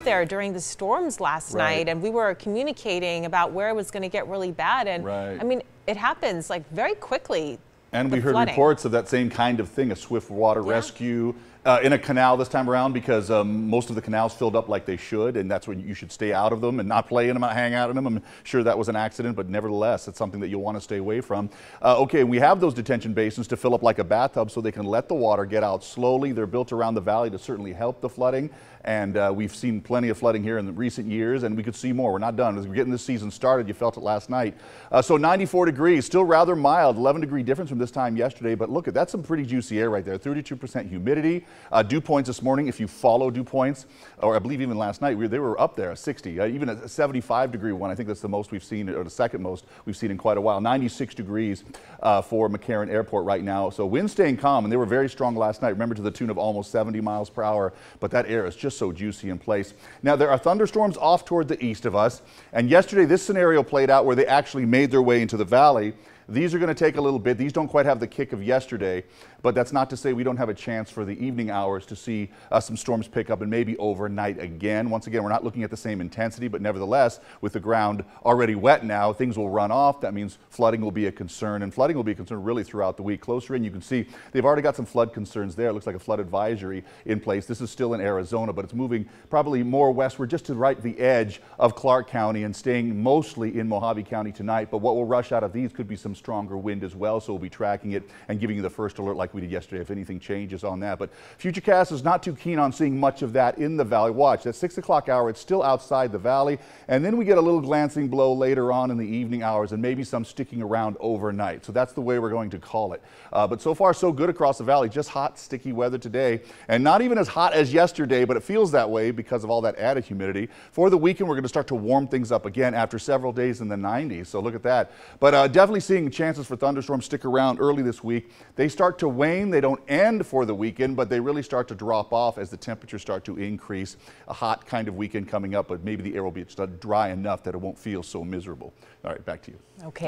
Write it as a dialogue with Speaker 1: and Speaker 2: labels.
Speaker 1: there during the storms last night, and we were communicating about where it was going to get really bad, and I mean, it happens like very quickly.
Speaker 2: And we heard reports of that same kind of thing, a swift water rescue in a canal this time around, because most of the canals filled up like they should, and that's when you should stay out of them and not play in them, not hang out in them. I'm sure that was an accident, but nevertheless, it's something that you'll want to stay away from. Okay, we have those detention basins to fill up like a bathtub so they can let the water get out slowly. They're built around the valley to certainly help the flooding, and we've seen plenty of flooding here in the recent years, and we could see more. We're not done. As we're getting this season started, you felt it last night. So 94 degrees, still rather mild, 11-degree difference from this time yesterday, but look, that's some pretty juicy air right there. 32% humidity. Dew points this morning, if you follow dew points, or I believe even last night, they were up there, 60, even a 75-degree one. I think that's the most we've seen, or the second most we've seen in quite a while. 96 degrees for McCarran Airport right now. So winds staying calm, and they were very strong last night. Remember, to the tune of almost 70 miles per hour, but that air is just so juicy in place. Now, there are thunderstorms off toward the east of us, and yesterday this scenario played out where they actually made their way into the valley. These are going to take a little bit. These don't quite have the kick of yesterday, but that's not to say we don't have a chance for the evening hours to see some storms pick up and maybe overnight again. Once again, we're not looking at the same intensity, but nevertheless, with the ground already wet now, things will run off. That means flooding will be a concern, and flooding will be a concern really throughout the week. Closer in, you can see they've already got some flood concerns there. It looks like a flood advisory in place. This is still in Arizona, but it's moving probably more westward, just to right the edge of Clark County and staying mostly in Mojave County tonight. But what will rush out of these could be some stronger wind as well, so we'll be tracking it and giving you the first alert like we did yesterday if anything changes on that. But Futurecast is not too keen on seeing much of that in the valley. Watch, that 6 o'clock hour, it's still outside the valley, and then we get a little glancing blow later on in the evening hours and maybe some sticking around overnight. So that's the way we're going to call it. But so far so good across the valley. Just hot, sticky weather today, and not even as hot as yesterday, but it feels that way because of all that added humidity. For the weekend, we're going to start to warm things up again after several days in the 90s, so look at that. But definitely seeing chances for thunderstorms stick around early this week. They start to wane. They don't end for the weekend, but they really start to drop off as the temperatures start to increase. A hot kind of weekend coming up, but maybe the air will be dry enough that it won't feel so miserable. All right, back to you.
Speaker 1: Okay.